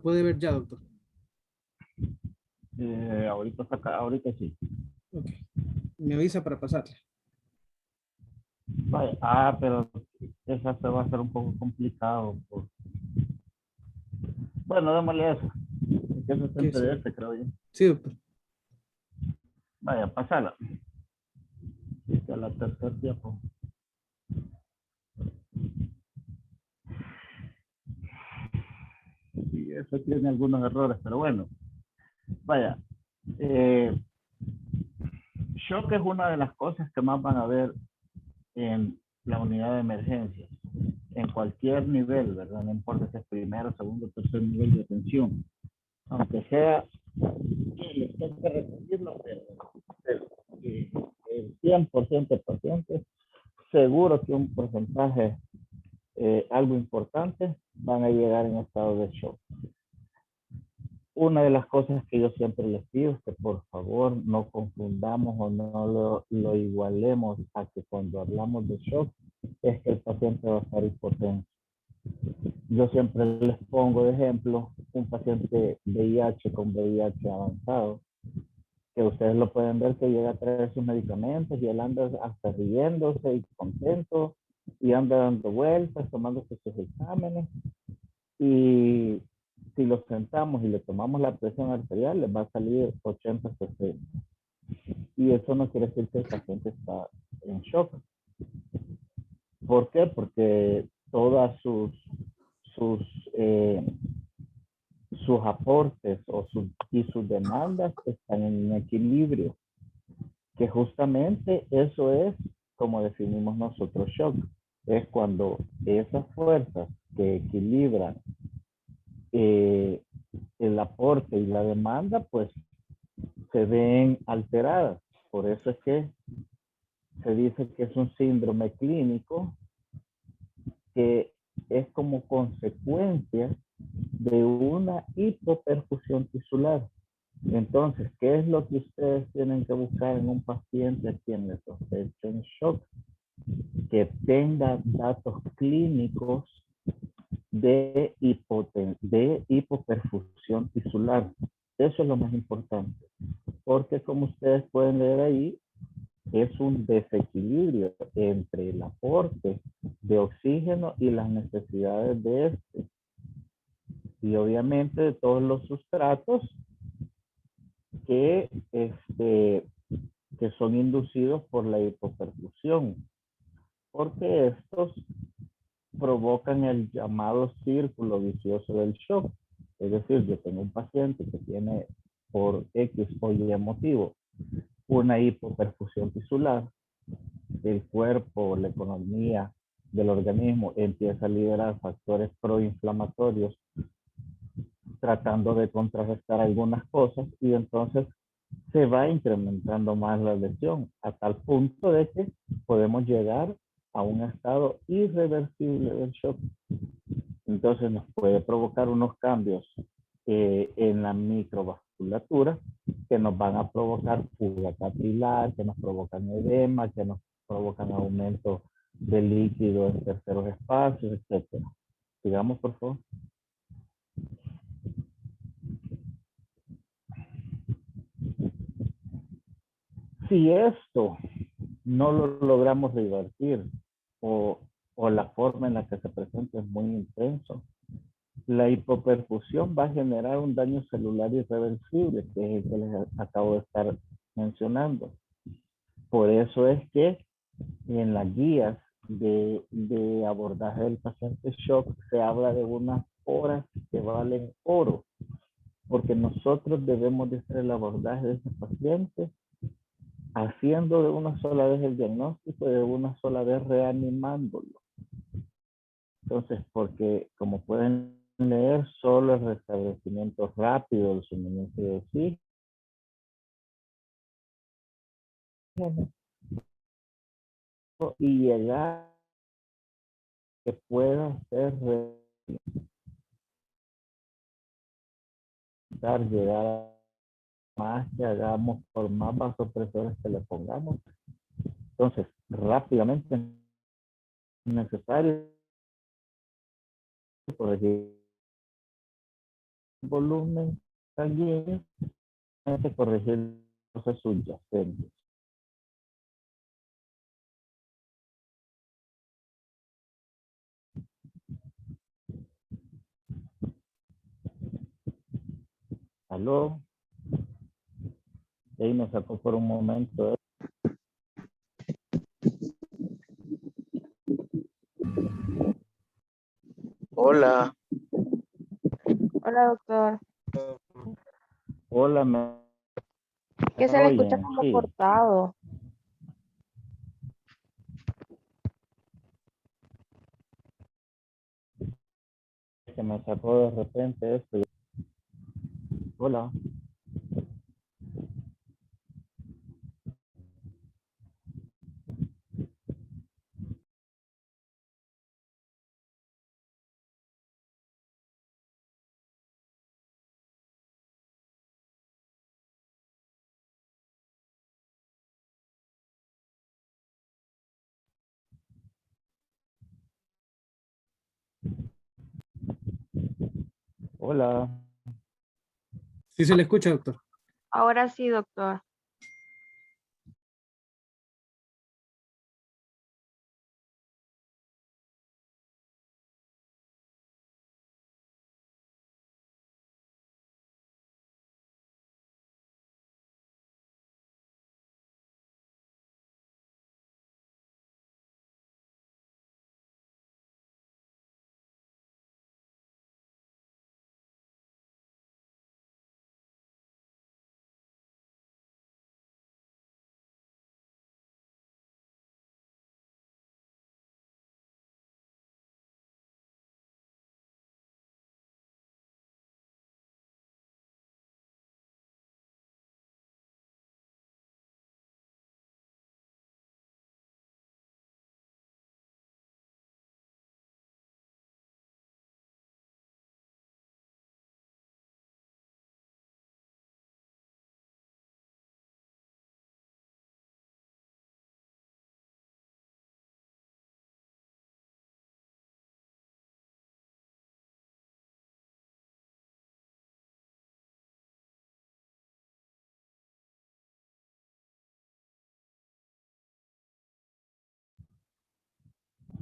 puede ver ya, doctor? Ahorita sí. Ok. Me avisa para pasarle. Vaya, pero esa se va a ser un poco complicado. Bueno, démosle eso. Que eso es en ¿Qué es? PDF, creo yo. Sí, doctor. Vaya, pasala. Dice a la tercera tiempo. Sí, eso tiene algunos errores, pero bueno. Vaya, eh, shock es una de las cosas que más van a ver en la unidad de emergencia, en cualquier nivel, ¿verdad? No importa si es primero, segundo, tercer nivel de atención. Aunque sea que les toque repetirlo, pero el 100% de pacientes, seguro que un porcentaje, algo importante, van a llegar en estado de shock. Una de las cosas que yo siempre les pido es que por favor no confundamos o no lo igualemos a que cuando hablamos de shock es que el paciente va a estar hipotenso. Yo siempre les pongo de ejemplo un paciente VIH con VIH avanzado, que ustedes lo pueden ver que llega a traer sus medicamentos y él anda hasta riéndose y contento y anda dando vueltas, tomándose sus exámenes. Y si lo sentamos y le tomamos la presión arterial, le va a salir 80-60. Y eso no quiere decir que el paciente está en shock. ¿Por qué? Porque todas sus, eh, sus aportes y sus demandas están en un equilibrio, que justamente eso es como definimos nosotros shock. Es cuando esas fuerzas que equilibran eh, el aporte y la demanda, pues se ven alteradas. Por eso es que se dice que es un síndrome clínico que es como consecuencia de una hipoperfusión tisular. Entonces, ¿qué es lo que ustedes tienen que buscar en un paciente a quien le sospecha en shock? Que tenga datos clínicos de hipoperfusión tisular. Eso es lo más importante, porque como ustedes pueden leer ahí, es un desequilibrio entre el aporte de oxígeno y las necesidades de este. Y obviamente de todos los sustratos que, que son inducidos por la hipoperfusión, porque estos provocan el llamado círculo vicioso del shock. Es decir, yo tengo un paciente que tiene por X o Y motivo una hipoperfusión tisular, el cuerpo, la economía del organismo empieza a liberar factores proinflamatorios tratando de contrarrestar algunas cosas y entonces se va incrementando más la lesión a tal punto de que podemos llegar a un estado irreversible del shock. Entonces nos puede provocar unos cambios en la microvasculatura que nos van a provocar fuga capilar, que nos provocan edema, que nos provocan aumento de líquido en terceros espacios, etcétera. Sigamos, por favor. Si esto no lo logramos revertir o, o la forma en la que se presenta es muy intenso, la hipoperfusión va a generar un daño celular irreversible, que es el que les acabo de estar mencionando. Por eso es que en las guías de abordaje del paciente shock se habla de unas horas que valen oro, porque nosotros debemos de hacer el abordaje de ese paciente haciendo de una sola vez el diagnóstico y de una sola vez reanimándolo. Entonces, porque como pueden leer, solo el restablecimiento rápido del suministro de oxígeno y llegar que pueda ser llegar a más que hagamos por más vasopresores que le pongamos. Entonces, rápidamente es necesario por volumen sanguíneo, hay que corregir los subyacentes. Aló, ahí me sacó por un momento. Hola, Hola, doctor. Hola, ¿me Que se le escucha oyen? como Sí, cortado. que me sacó de repente esto. Hola, hola. Sí se le escucha, doctor. Ahora sí, doctor.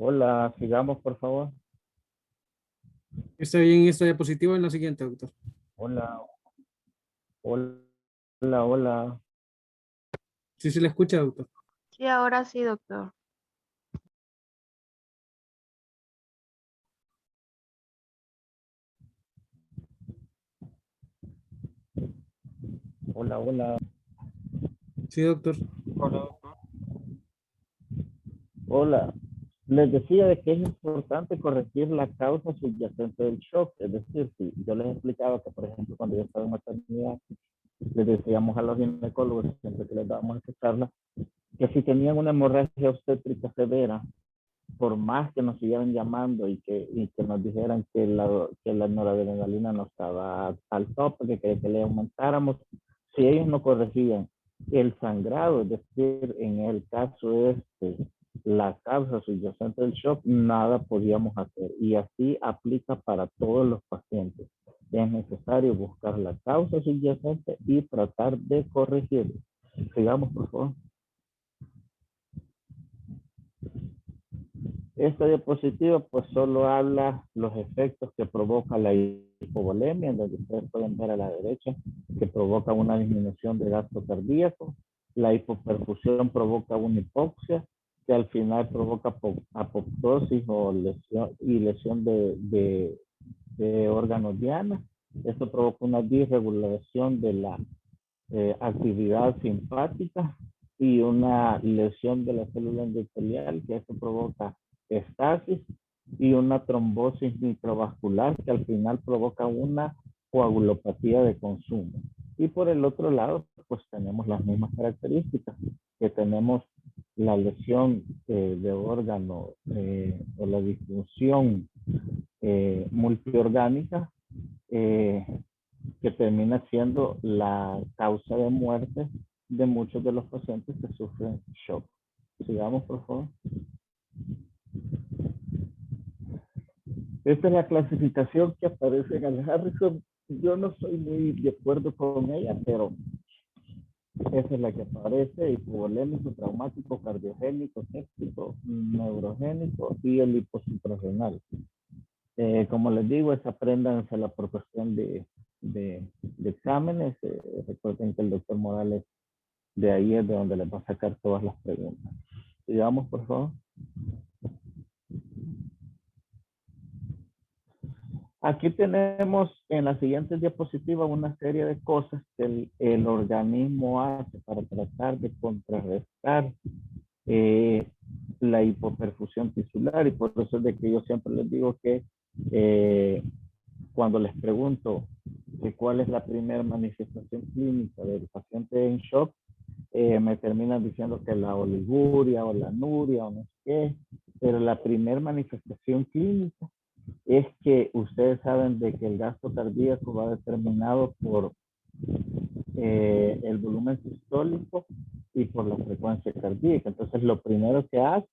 Hola, sigamos por favor. Está bien esta diapositiva en la siguiente, doctor. Hola, hola, hola. Sí se le escucha, doctor. Sí, ahora sí, doctor. Hola, hola. Sí, doctor. Hola. Les decía de que es importante corregir la causa subyacente del shock. Es decir, si yo les explicaba que, por ejemplo, cuando yo estaba en maternidad, les decíamos a los ginecólogos, siempre que les dábamos esta charla, que si tenían una hemorragia obstétrica severa, por más que nos siguieran llamando y que nos dijeran que la noradrenalina no estaba al tope, que quería que le aumentáramos, si ellos no corregían el sangrado, es decir, en el caso la causa subyacente del shock, nada podíamos hacer. Y así aplica para todos los pacientes. Es necesario buscar la causa subyacente y tratar de corregirla. Sigamos, por favor. Esta diapositiva pues solo habla los efectos que provoca la hipovolemia, donde ustedes pueden ver a la derecha que provoca una disminución de gasto cardíaco. La hipoperfusión provoca una hipoxia que al final provoca apoptosis o lesión de órganos diana. Esto provoca una disregulación de la actividad simpática y una lesión de la célula endotelial, que eso provoca estasis, y una trombosis microvascular que al final provoca una coagulopatía de consumo. Y por el otro lado, pues tenemos las mismas características, que tenemos la lesión de órgano o la disfunción multiorgánica, eh, que termina siendo la causa de muerte de muchos de los pacientes que sufren shock. Sigamos, por favor. Esta es la clasificación que aparece en el Harrison yo no soy muy de acuerdo con ella, pero esa es la que aparece: hipovolémico, traumático, cardiogénico, séptico, neurogénico y el hiposuprarrenal. Como les digo, esa apréndansela por cuestión de exámenes. Recuerden que el doctor Morales de ahí es de donde les va a sacar todas las preguntas. Sigamos, por favor. Aquí tenemos en la siguiente diapositiva una serie de cosas que el organismo hace para tratar de contrarrestar la hipoperfusión tisular, y por eso es de que yo siempre les digo que cuando les pregunto que cuál es la primera manifestación clínica del paciente en shock, me terminan diciendo que la oliguria o la anuria o no sé qué, pero la primera manifestación clínica es que ustedes saben de que el gasto cardíaco va determinado por el volumen sistólico y por la frecuencia cardíaca. Entonces, lo primero que hace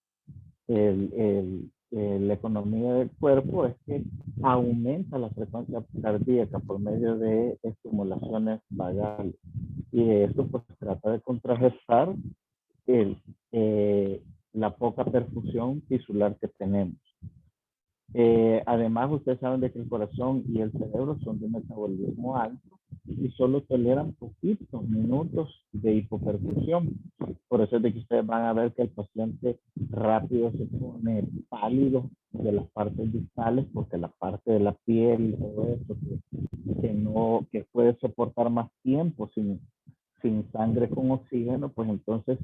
la economía del cuerpo es que aumenta la frecuencia cardíaca por medio de estimulaciones vagales. Y de esto pues trata de contrarrestar la poca perfusión tisular que tenemos. Además, ustedes saben de que el corazón y el cerebro son de metabolismo alto y solo toleran poquitos minutos de hipoperfusión. Por eso es de que ustedes van a ver que el paciente rápido se pone pálido de las partes distales, porque la parte de la piel y todo eso que puede soportar más tiempo sin sangre con oxígeno, pues entonces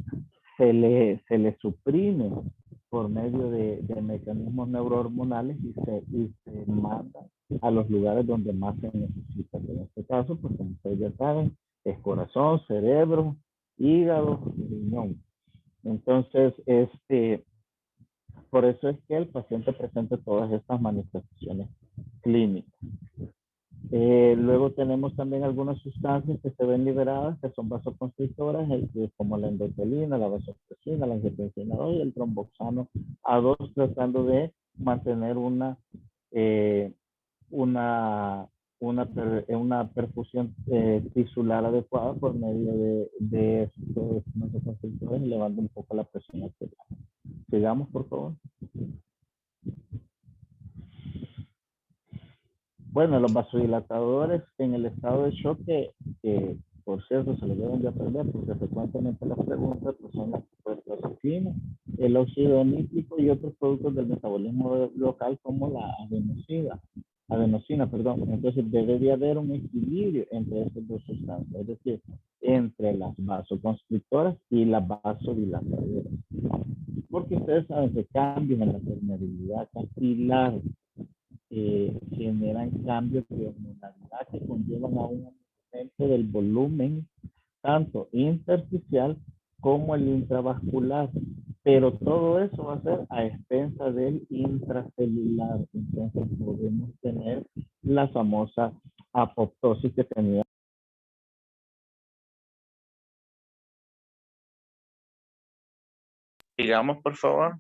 se le suprime por medio de mecanismos neurohormonales y se manda a los lugares donde más se necesita. En este caso, pues como ustedes ya saben, es corazón, cerebro, hígado y riñón. Entonces, por eso es que el paciente presenta todas estas manifestaciones clínicas. Luego tenemos también algunas sustancias que se ven liberadas, que son vasoconstrictoras, como la endotelina, la vasopresina, la angiotensina 2 y el tromboxano A2, tratando de mantener una perfusión tisular adecuada por medio de estos vasoconstrictores, elevando un poco la presión arterial. Sigamos, por favor. Bueno, los vasodilatadores en el estado de shock, que por cierto se lo deben de aprender porque frecuentemente las preguntas pues, son las prostacyclina, el óxido nítrico y otros productos del metabolismo local como la adenosina. Entonces debe de haber un equilibrio entre estas dos sustancias, es decir, entre las vasoconstrictoras y las vasodilatadoras. Porque ustedes saben que cambios en la permeabilidad capilar generan cambios de hormonalidad que conllevan a un aumento del volumen tanto intersticial como el intravascular, pero todo eso va a ser a expensa del intracelular. Entonces podemos tener la famosa apoptosis que tenía. Digamos, por favor.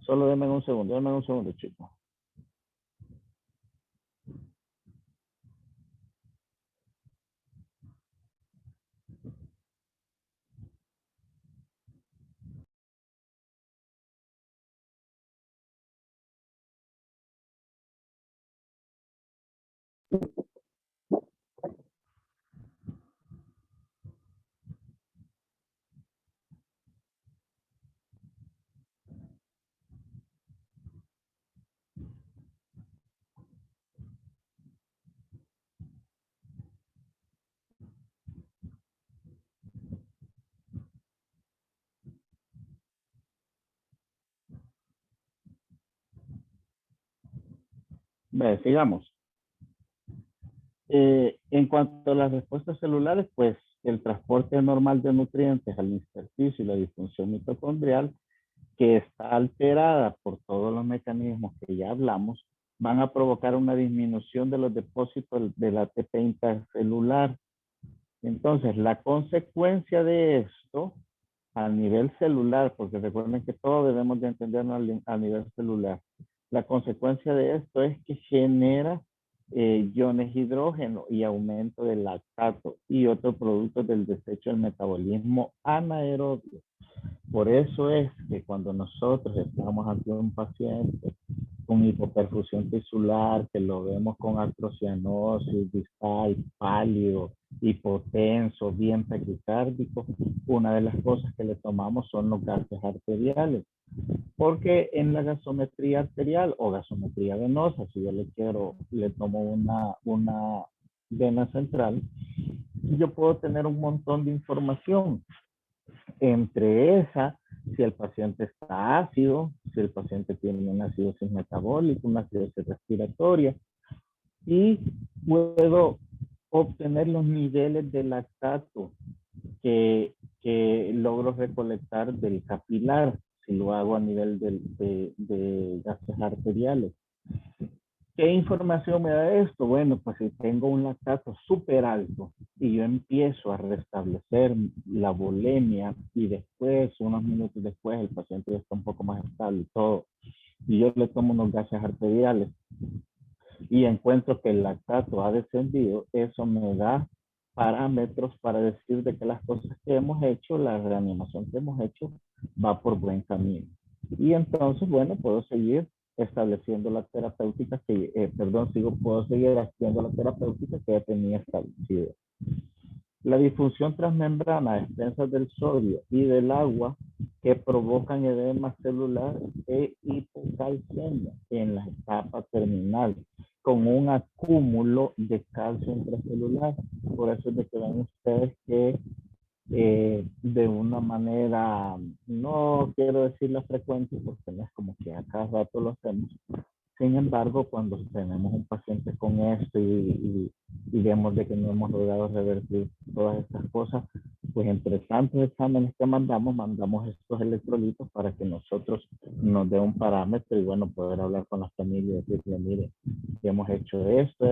Solo denme un segundo, chicos. Sigamos. En cuanto a las respuestas celulares, pues el transporte normal de nutrientes al intersticio y la disfunción mitocondrial, que está alterada por todos los mecanismos que ya hablamos, van a provocar una disminución de los depósitos del ATP intercelular. Entonces, la consecuencia de esto a nivel celular, porque recuerden que todo debemos de entenderlo a nivel celular. La consecuencia de esto es que genera iones hidrógeno y aumento del lactato y otros productos del desecho del metabolismo anaerobio. Por eso es que cuando nosotros estamos ante un paciente con hipoperfusión tisular, que lo vemos con artrocianosis distal, pálido, hipotenso, bien taquicárdico, una de las cosas que le tomamos son los gases arteriales. Porque en la gasometría arterial o gasometría venosa, si yo le tomo una vena central, yo puedo tener un montón de información. Entre esa, si el paciente está ácido, si el paciente tiene una acidosis metabólica, una acidosis respiratoria, y puedo obtener los niveles de lactato que logro recolectar del capilar, si lo hago a nivel de gases arteriales. ¿Qué información me da esto? Bueno, pues si tengo un lactato súper alto y yo empiezo a restablecer la bulimia y después, unos minutos después, el paciente ya está un poco más estable y todo, y yo le tomo unos gases arteriales y encuentro que el lactato ha descendido, eso me da parámetros para decir de que las cosas que hemos hecho, la reanimación que hemos hecho, va por buen camino. Y entonces, bueno, puedo seguir estableciendo la terapéutica puedo seguir haciendo la terapéutica que ya tenía establecida. La disfunción transmembrana a expensas del sodio y del agua que provocan edema celular e hipocalcemia en la etapa terminal, con un acúmulo de calcio intracelular. Por eso es de que ven ustedes que de una manera, no quiero decir la frecuente porque no es como que a cada rato lo hacemos. Sin embargo, cuando tenemos un paciente con esto y vemos de que no hemos logrado revertir todas estas cosas, pues entre tantos exámenes que mandamos estos electrolitos para que nosotros nos dé un parámetro y bueno, poder hablar con la familia y decirle, mire, hemos hecho esto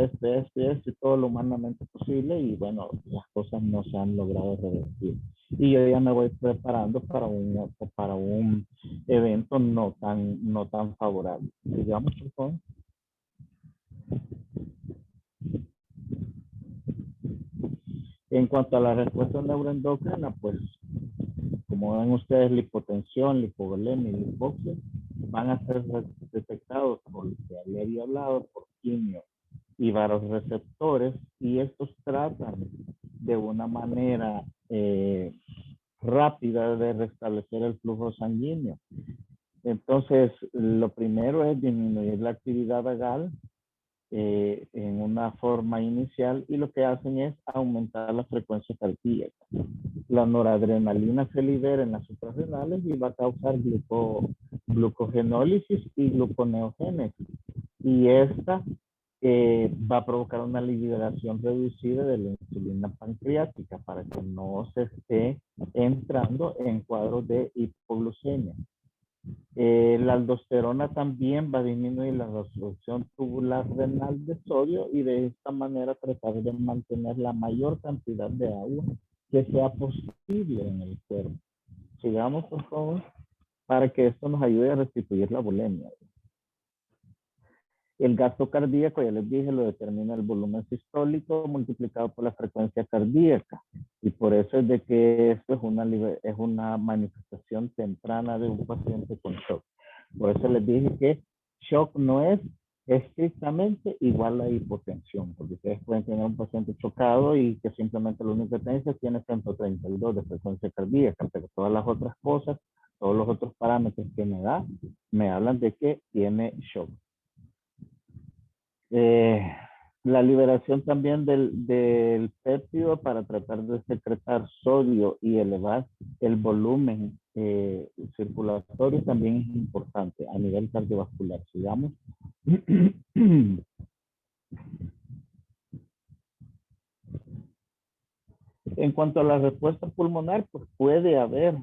y todo lo humanamente posible y bueno, las cosas no se han logrado revertir. Y yo ya me voy preparando para un evento no tan favorable. Digamos, por favor. En cuanto a la respuesta neuroendocrina, pues como ven ustedes, la hipotensión, la hipovolemia y la hipoxia van a ser detectados por lo que había hablado, por quimio y varoreceptores, y estos tratan de una manera rápida de restablecer el flujo sanguíneo. Entonces, lo primero es disminuir la actividad vagal en una forma inicial y lo que hacen es aumentar la frecuencia cardíaca. La noradrenalina se libera en las suprarrenales y va a causar glucogenólisis y gluconeogénesis. Y esta va a provocar una liberación reducida de la insulina pancreática para que no se esté entrando en cuadros de hipoglucemia. La aldosterona también va a disminuir la resolución tubular renal de sodio y de esta manera tratar de mantener la mayor cantidad de agua que sea posible en el cuerpo. Sigamos, por favor, para que esto nos ayude a restituir la bulimia. El gasto cardíaco, ya les dije, lo determina el volumen sistólico multiplicado por la frecuencia cardíaca. Y por eso es de que esto es una manifestación temprana de un paciente con shock. Por eso les dije que shock no es estrictamente igual a hipotensión, porque ustedes pueden tener un paciente chocado y que simplemente la única hipotencia tiene 132 de frecuencia cardíaca, pero todas las otras cosas, todos los otros parámetros que me hablan de que tiene shock. La liberación también del péptido para tratar de secretar sodio y elevar el volumen circulatorio también es importante a nivel cardiovascular. Sigamos. En cuanto a la respuesta pulmonar, pues puede haber,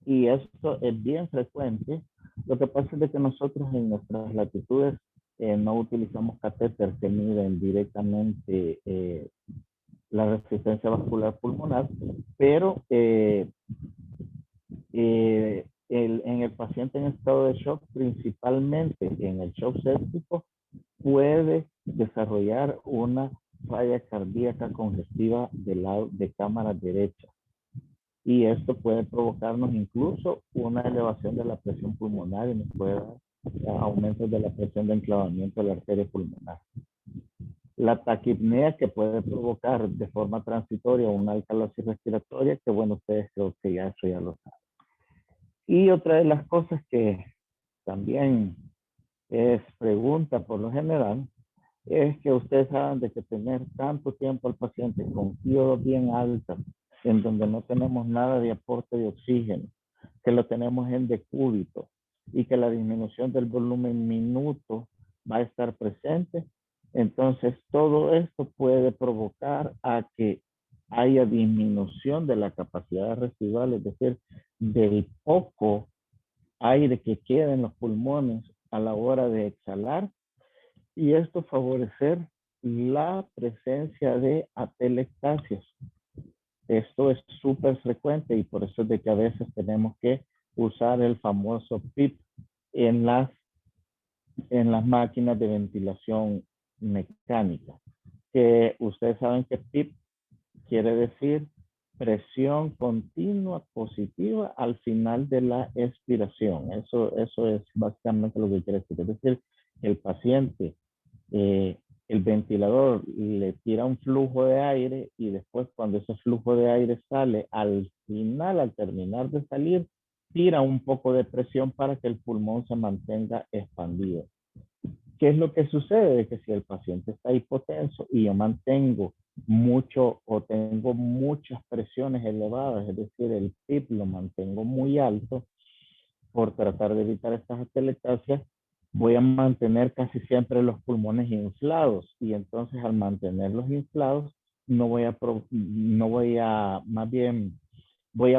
y esto es bien frecuente. Lo que pasa es de que nosotros en nuestras latitudes no utilizamos catéter que miden directamente la resistencia vascular pulmonar, pero en el paciente en estado de shock, principalmente en el shock séptico, puede desarrollar una falla cardíaca congestiva del lado de cámara derecha. Y esto puede provocarnos incluso una elevación de la presión pulmonar y nos puede dar aumentos de la presión de enclavamiento de la arteria pulmonar. La taquipnea, que puede provocar de forma transitoria una alcalosis respiratoria, que bueno, ustedes creo que ya eso ya lo saben. Y otra de las cosas que también es pregunta por lo general, es que ustedes saben de que tener tanto tiempo al paciente con fiebre bien alta, en donde no tenemos nada de aporte de oxígeno, que lo tenemos en decúbito y que la disminución del volumen minuto va a estar presente, entonces todo esto puede provocar a que haya disminución de la capacidad residual, es decir, del poco aire que queda en los pulmones a la hora de exhalar, y esto favorecer la presencia de atelectasias. Esto es súper frecuente y por eso es de que a veces tenemos que usar el famoso PIP en las máquinas de ventilación mecánica. Que ustedes saben que PIP quiere decir presión continua positiva al final de la expiración. Eso es básicamente lo que quiere decir. Es decir, el paciente, el ventilador le tira un flujo de aire y después cuando ese flujo de aire sale, al final, al terminar de salir, tira un poco de presión para que el pulmón se mantenga expandido. ¿Qué es lo que sucede? Que si el paciente está hipotenso y yo mantengo mucho o tengo muchas presiones elevadas, es decir, el PIP lo mantengo muy alto por tratar de evitar estas atelectasias, voy a mantener casi siempre los pulmones inflados y entonces al mantenerlos inflados voy a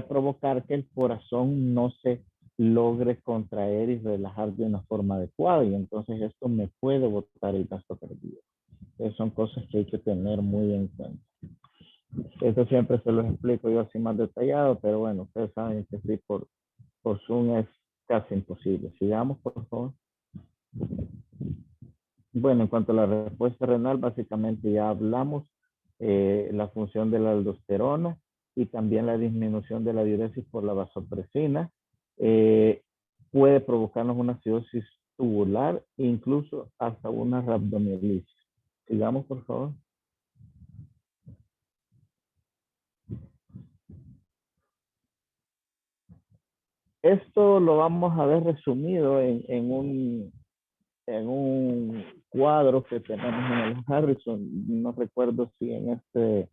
provocar que el corazón no se logre contraer y relajar de una forma adecuada y entonces esto me puede botar el gasto cardíaco. Son cosas que hay que tener muy en cuenta. Esto siempre se los explico yo así más detallado, pero bueno, ustedes saben que sí, por Zoom es casi imposible. Sigamos, por favor. Bueno, en cuanto a la respuesta renal, básicamente ya hablamos la función de la aldosterona y también la disminución de la diuresis por la vasopresina. Puede provocarnos una acidosis tubular e incluso hasta una rhabdomiolisis. Sigamos, por favor. Esto lo vamos a ver resumido en un cuadro que tenemos en el Harrison. No recuerdo si en este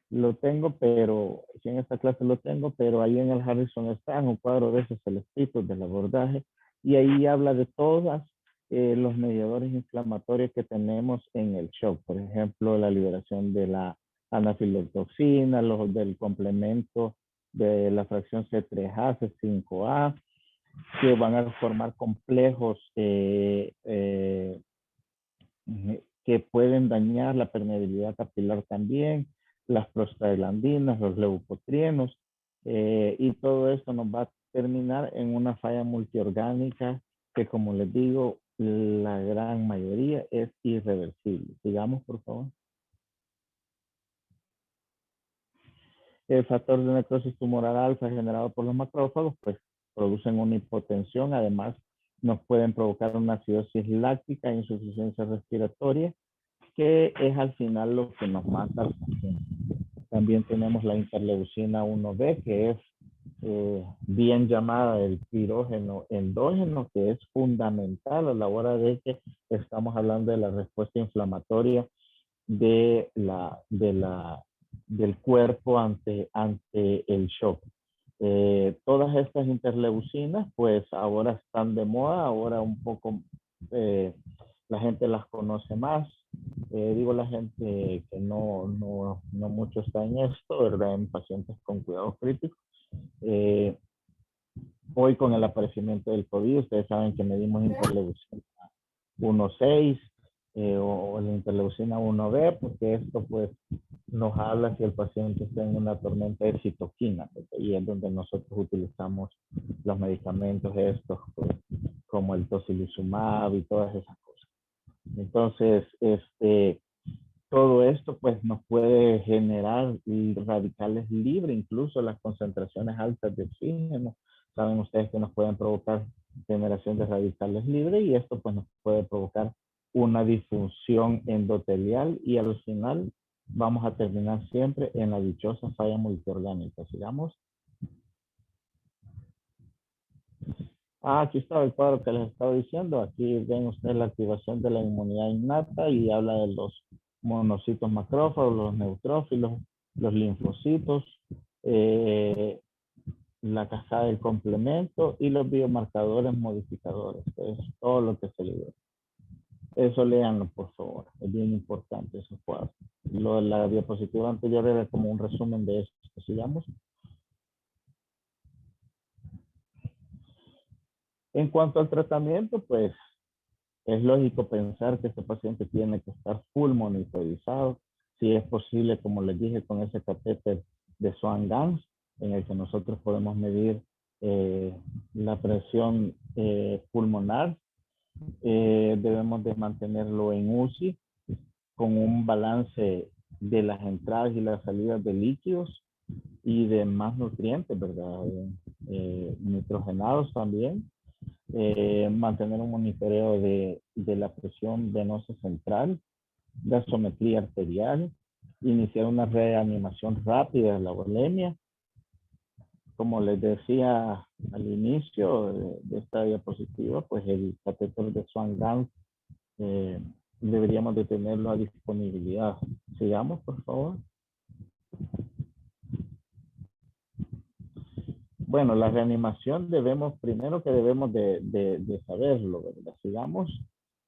lo tengo, pero si en esta clase lo tengo, pero ahí en el Harrison está en un cuadro de esos celestitos del abordaje y ahí habla de todas los mediadores inflamatorios que tenemos en el shock. Por ejemplo, la liberación de la anafilotoxina, los del complemento de la fracción C3A, C5A, que van a formar complejos que pueden dañar la permeabilidad capilar también, las prostaglandinas, los leucotrienos, y todo esto nos va a terminar en una falla multiorgánica que, como les digo, la gran mayoría es irreversible. Sigamos, por favor. El factor de necrosis tumoral alfa generado por los macrófagos, pues producen una hipotensión, además nos pueden provocar una acidosis láctica e insuficiencia respiratoria, que es al final lo que nos mata al paciente. También tenemos la interleucina 1B, que es bien llamada el pirógeno endógeno, que es fundamental a la hora de que estamos hablando de la respuesta inflamatoria del cuerpo ante el shock. Todas estas interleucinas, pues ahora están de moda, ahora un poco la gente las conoce más. Digo la gente que no mucho está en esto, ¿verdad? En pacientes con cuidados críticos. Hoy con el aparecimiento del COVID, ustedes saben que medimos interleucina 1.6 o la interleucina 1B, porque esto pues nos habla si el paciente está en una tormenta de citoquina, y es donde nosotros utilizamos los medicamentos estos, pues, como el tocilizumab y todas esas cosas. Entonces, todo esto pues nos puede generar radicales libres, incluso las concentraciones altas de oxígeno. Saben ustedes que nos pueden provocar generación de radicales libres y esto pues nos puede provocar una disfunción endotelial y al final vamos a terminar siempre en la dichosa falla multiorgánica. Sigamos. Aquí está el cuadro que les estaba diciendo. Aquí ven ustedes la activación de la inmunidad innata y habla de los monocitos macrófagos, los neutrófilos, los linfocitos, la cascada del complemento y los biomarcadores modificadores. Es todo lo que se le dio. Eso léanlo, por favor. Es bien importante esos cuadros. La diapositiva anterior era como un resumen de esto. Sigamos. En cuanto al tratamiento, pues es lógico pensar que este paciente tiene que estar full monitorizado. Si es posible, como les dije, con ese catéter de Swan-Ganz, en el que nosotros podemos medir la presión pulmonar. Debemos de mantenerlo en UCI con un balance de las entradas y las salidas de líquidos y de más nutrientes, ¿verdad? Nitrogenados también. Mantener un monitoreo de la presión venosa central, gasometría arterial, iniciar una reanimación rápida de la volemia. Como les decía al inicio de esta diapositiva, pues el catéter de Swan-Ganz deberíamos de tenerlo a disponibilidad. Sigamos, por favor. Bueno, la reanimación primero que debemos de saberlo, ¿verdad? Sigamos,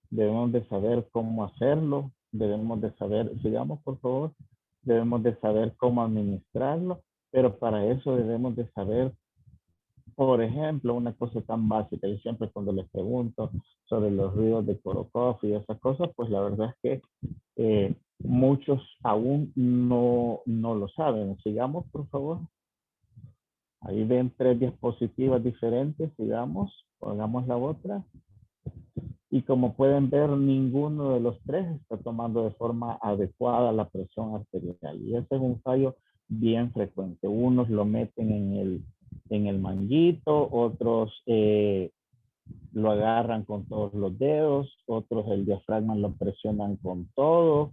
debemos de saber cómo hacerlo, debemos de saber, sigamos por favor, debemos de saber cómo administrarlo, pero para eso debemos de saber, por ejemplo, una cosa tan básica, yo siempre cuando les pregunto sobre los ruidos de Korokov y esas cosas, pues la verdad es que muchos aún no lo saben. Sigamos, por favor. Ahí ven 3 diapositivas diferentes, digamos, pongamos la otra. Y como pueden ver, ninguno de los 3 está tomando de forma adecuada la presión arterial. Y ese es un fallo bien frecuente. Unos lo meten en el manguito, otros lo agarran con todos los dedos, otros el diafragma lo presionan con todo.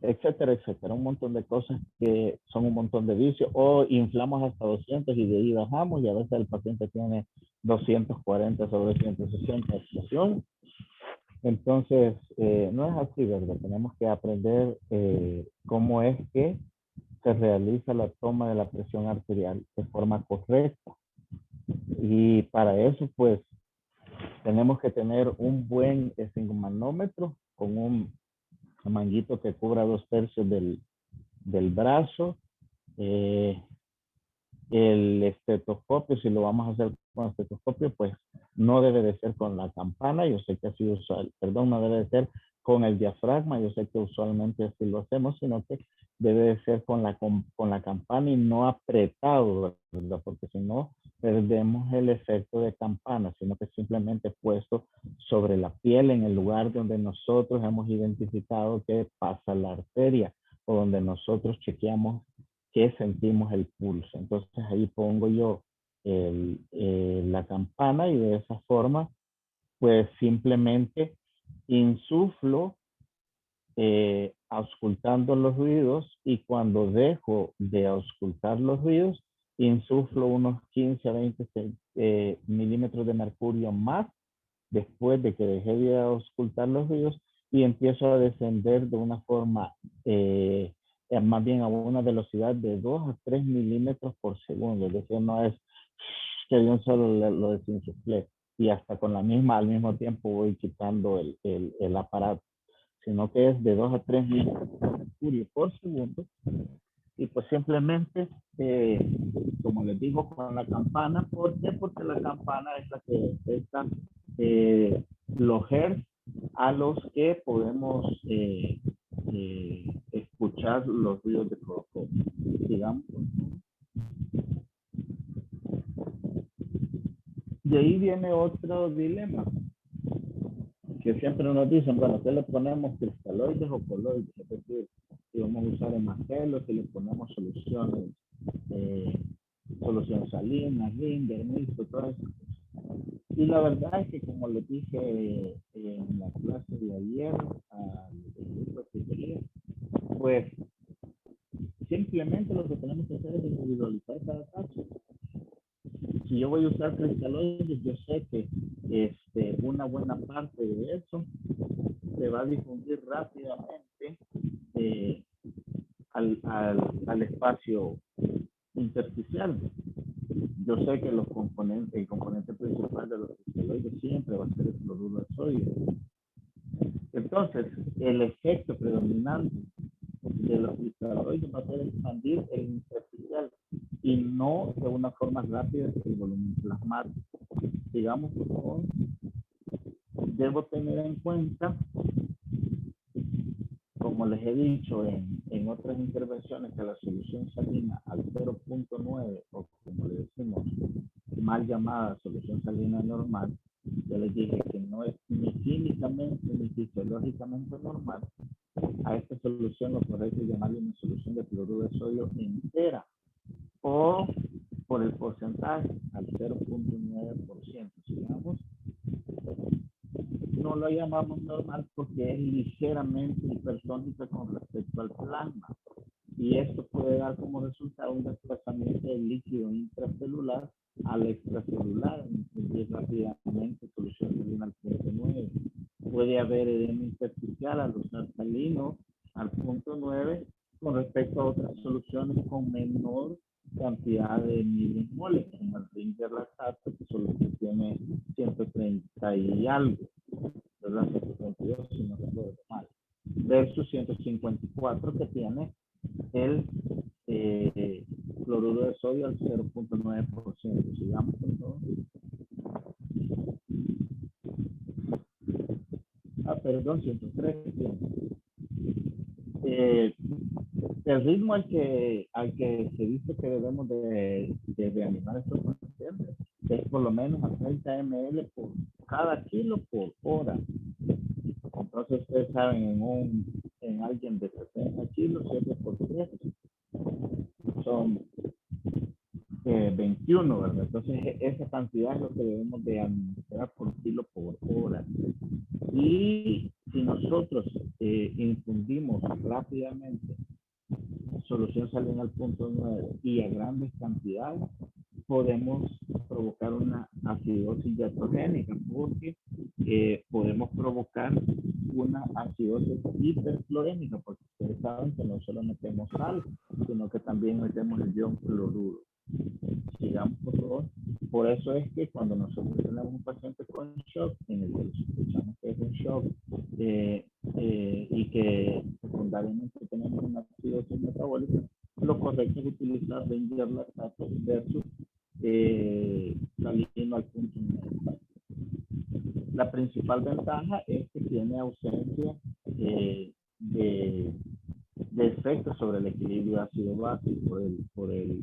Etcétera, etcétera. Un montón de cosas que son un montón de vicios. O inflamos hasta 200 y de ahí bajamos y a veces el paciente tiene 240 sobre 160 de presión. Entonces, no es así, ¿verdad? Tenemos que aprender cómo es que se realiza la toma de la presión arterial de forma correcta. Y para eso, pues, tenemos que tener un buen esfigmanómetro con un manguito que cubra 2/3 del brazo. El estetoscopio, si lo vamos a hacer con estetoscopio, pues no debe de ser con la campana, yo sé que así usual, perdón, no debe de ser con el diafragma, yo sé que usualmente así lo hacemos, sino que debe de ser con la campana y no apretado, ¿verdad? Porque si no, perdemos el efecto de campana, sino que simplemente puesto sobre la piel en el lugar donde nosotros hemos identificado que pasa la arteria o donde nosotros chequeamos que sentimos el pulso. Entonces ahí pongo yo la campana y de esa forma pues simplemente insuflo auscultando los ruidos y cuando dejo de auscultar los ruidos insuflo unos 15 a 20 milímetros de mercurio más después de que dejé de auscultar los ruidos y empiezo a descender de una forma más bien a una velocidad de 2 a 3 milímetros por segundo. Es decir, no es que de un solo lo desinsuflé y hasta con la misma, al mismo tiempo voy quitando el aparato, sino que es de 2 a 3 milímetros de mercurio por segundo. Y pues simplemente, como les digo, con la campana. ¿Por qué? Porque la campana es la que detecta los hertz a los que podemos escuchar los ruidos de cloroformo. Sigamos. De ahí viene otro dilema, que siempre nos dicen, bueno, ¿qué le ponemos, cristaloides o coloides? Es decir, si vamos a usar hemacelos, si le ponemos soluciones, solución salina, ringer, mixto, todo eso. Y la verdad es que, como les dije en la clase de ayer al grupo de tutoría, pues simplemente lo que tenemos que hacer es individualizar cada caso. Si yo voy a usar cristaloides, yo sé que una buena parte de eso se va a difundir rápidamente al espacio intersticial. Yo sé que el componente principal de los cristaloides siempre va a ser el cloruro de sodio. Entonces, el efecto predominante de los cristaloides va a ser expandir el intersticial y no de una forma rápida el volumen plasmático. Digamos, por favor, debo tener en cuenta, como les he dicho en otras intervenciones, que la solución salina al 0.9, o como le decimos, mal llamada solución salina normal, yo les dije que no es ni químicamente ni fisiológicamente normal. A esta solución lo correcto es llamarle una solución de cloruro de sodio entera, o por el porcentaje al 0.9%. Digamos, no lo llamamos normal porque es ligeramente hipertónica con respecto al plasma, y esto puede dar como resultado un desplazamiento del líquido intracelular al extracelular, y rápidamente solución salina al 0.9. Puede haber edema intersticial al usar salino al 0.9 con respecto a otras soluciones con menor cantidad de milimoles, como el ringer lactato, que solo tiene 130 y algo, ¿verdad? 132, si no recuerdo mal, versus 154 que tiene el cloruro de sodio al 0.9%. Sigamos con todo. Perdón, 103. El ritmo al que se dice que debemos de reanimar estos pacientes es por lo menos a 30 ml por cada kilo por hora. Entonces, ustedes saben, en alguien de 60 kilos, 7 por 3, son 21, ¿verdad? Entonces, esa cantidad es lo que debemos de administrar por kilo por hora. Y si nosotros infundimos rápidamente solución salina al 0.9 y a grandes cantidades, podemos provocar una acidosis diatrogénica, porque podemos provocar una acidosis hiperclorémica, porque ustedes saben que no solo metemos sal, sino que también metemos el ion cloruro. Sigamos, por favor. Por eso es que cuando nosotros tenemos un paciente con shock, en el que escuchamos que es un shock, y que secundariamente tenemos una acidosis metabólica, lo correcto es utilizar ringer lactato versus salino al 0.9. La principal ventaja es que tiene ausencia de efectos sobre el equilibrio ácido-base por el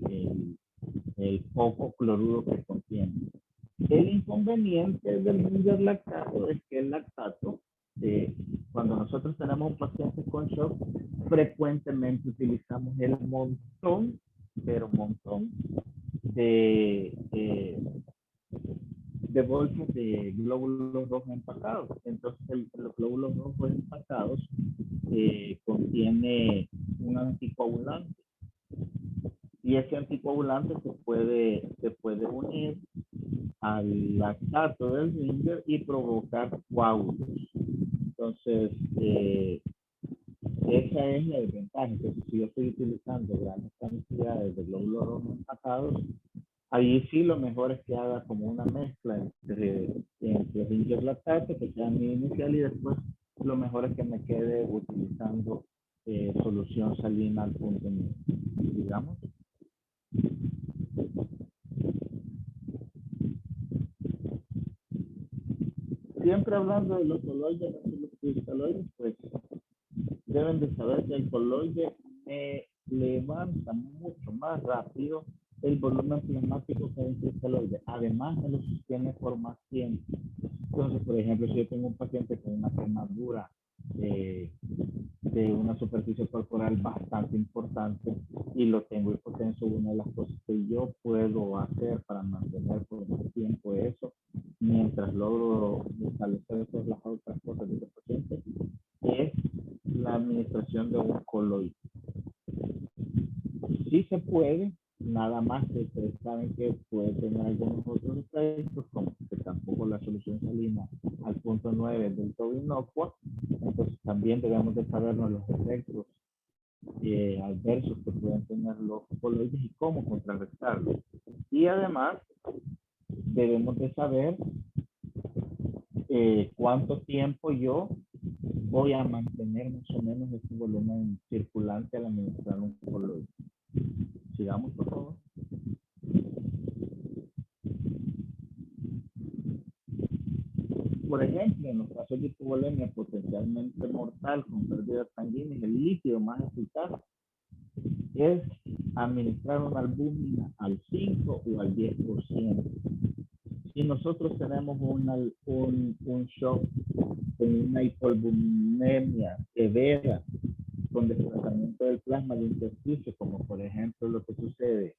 poco cloruro que contiene. El inconveniente del ringer lactato es que el lactato, cuando nosotros tenemos un paciente con shock, frecuentemente utilizamos el montón, pero montón de bolsas de glóbulos rojos empacados. Entonces, los glóbulos rojos empacados contiene un anticoagulante, y ese anticoagulante se puede unir al lactato del ringer y provocar coágulos. Entonces, esa es la desventaja. Entonces, si yo estoy utilizando grandes cantidades de glóbulos rojos empacados, ahí sí lo mejor es que haga como una mezcla entre ringer lactato, que sea mi inicial, y después lo mejor es que me quede utilizando solución salina al 0.9. Digamos. Siempre hablando de los coloides, los cristaloides, pues deben de saber que el coloide me levanta mucho más rápido el volumen plasmático que un cristaloide. Además, me lo sostiene por más tiempo. Entonces, por ejemplo, si yo tengo un paciente con una quemadura de una superficie corporal bastante importante y lo tengo hipotenso, una de las cosas que yo puedo hacer para mantener por más tiempo eso, mientras logro establecer todas las otras cosas de ese paciente, es la administración de un coloide. Sí se puede, nada más que ustedes saben que puede tener algunos otros efectos, como que tampoco la solución salina al punto 9 del todo inocua. Entonces también debemos de sabernos los efectos adversos que pueden tener los coloides y cómo contrarrestarlos. Y además debemos de saber cuánto tiempo yo voy a mantener más o menos este volumen circulante al administrar un coloide. Sigamos, por favor. Por ejemplo, en los casos de hipovolemia potencialmente mortal con pérdida sanguínea, el líquido más eficaz es administrar una albúmina al 5 o al 10%. Si nosotros tenemos un shock con una hipoalbuminemia severa, con desplazamiento del plasma de intersticio, como por ejemplo lo que sucede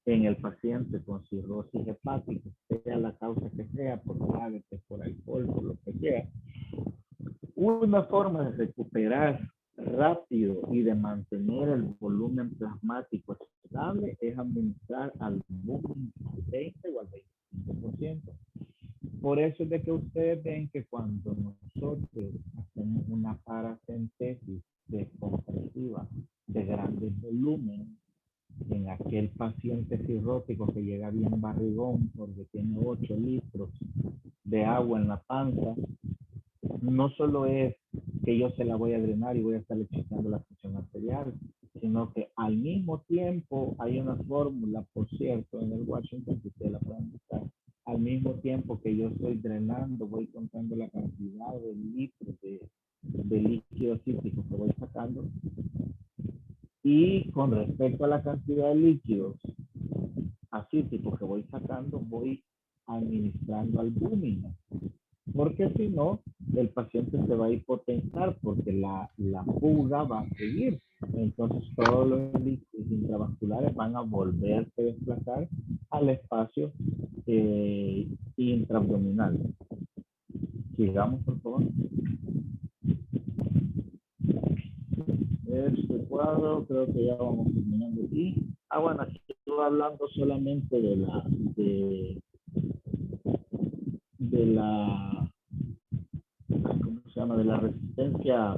en el paciente con cirrosis hepática, sea la causa que sea, por diabetes, por alcohol, por lo que sea, una forma de recuperar rápido y de mantener el volumen plasmático estable es administrar albúmina al 20 o al 25%. Por eso es de que ustedes ven que cuando nosotros hacemos una paracentesis descompresiva de grandes volúmenes, en aquel paciente cirrótico que llega bien barrigón porque tiene 8 litros de agua en la panza, no solo es que yo se la voy a drenar y voy a estarle checando la presión arterial, sino que al mismo tiempo hay una fórmula, por cierto, en el Washington que ustedes la pueden buscar. Al mismo tiempo que yo estoy drenando, voy contando la cantidad de litros de líquido cítrico que voy sacando. Y con respecto a la cantidad de líquidos acíticos que voy sacando, voy administrando albúmina. Porque si no, el paciente se va a hipotensar porque la fuga va a seguir. Entonces todos los líquidos intravasculares van a volverse a desplazar al espacio intraabdominal. Sigamos, por favor. Este cuadro creo que ya vamos terminando aquí. Bueno, aquí estoy hablando solamente de la ¿cómo se llama? De la resistencia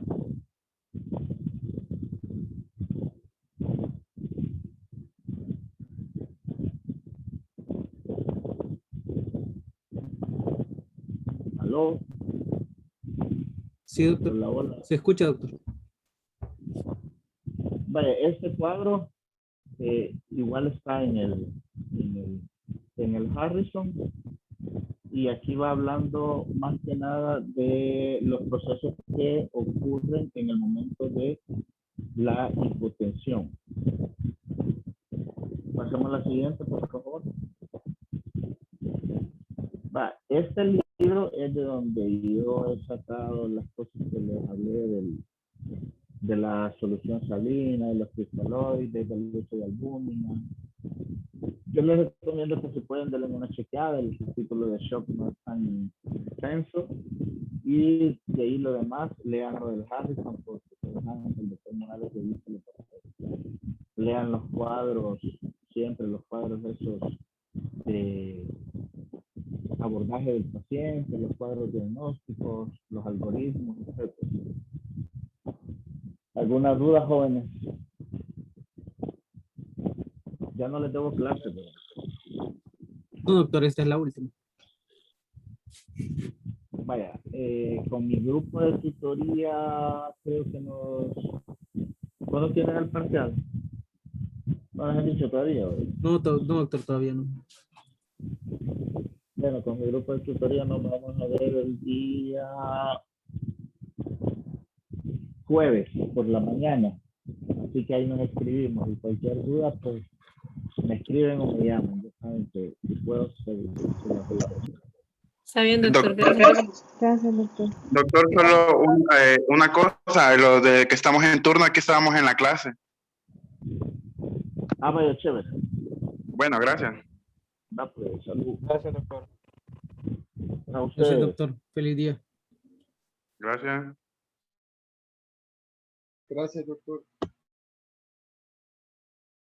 ¿aló? Sí, doctor. Hola, hola. Se escucha, doctor. Vaya, este cuadro igual está en el Harrison y aquí va hablando más que nada de los procesos que ocurren en el momento de la hipotensión. Pasemos a la siguiente, por favor. Este libro es de donde yo he sacado las cosas que les hablé de la solución salina, de los cristaloides, del uso de albúmina. Yo les recomiendo que se pueden darle una chequeada, el título de Shock no es tan extenso, y de ahí lo demás, lean lo del Harrison, porque el doctor Morales le dice lo que lean los cuadros, siempre los cuadros esos de abordaje del paciente, los cuadros diagnósticos, los algoritmos, etc. ¿Alguna duda, jóvenes? Ya no les debo clases, ¿verdad? No, doctor, esta es la última. Vaya, con mi grupo de tutoría, creo que ¿cuándo tienen el parcial? No les han dicho todavía, ¿verdad? No, no, doctor, todavía no. Bueno, con mi grupo de tutoría nos vamos a ver el día jueves por la mañana. Así que ahí nos escribimos y cualquier duda, pues me escriben o me llaman. Ya saben que si puedo, Está bien, doctor. Doctor, Gracias. Gracias, doctor. doctor, solo una cosa, lo de que estamos en turno, aquí estábamos en la clase. Ah, vaya, chévere. Bueno, gracias. Va, pues, salud. Gracias, doctor. A Yo soy ustedes. doctor. Feliz día. Gracias. Gracias, doctor.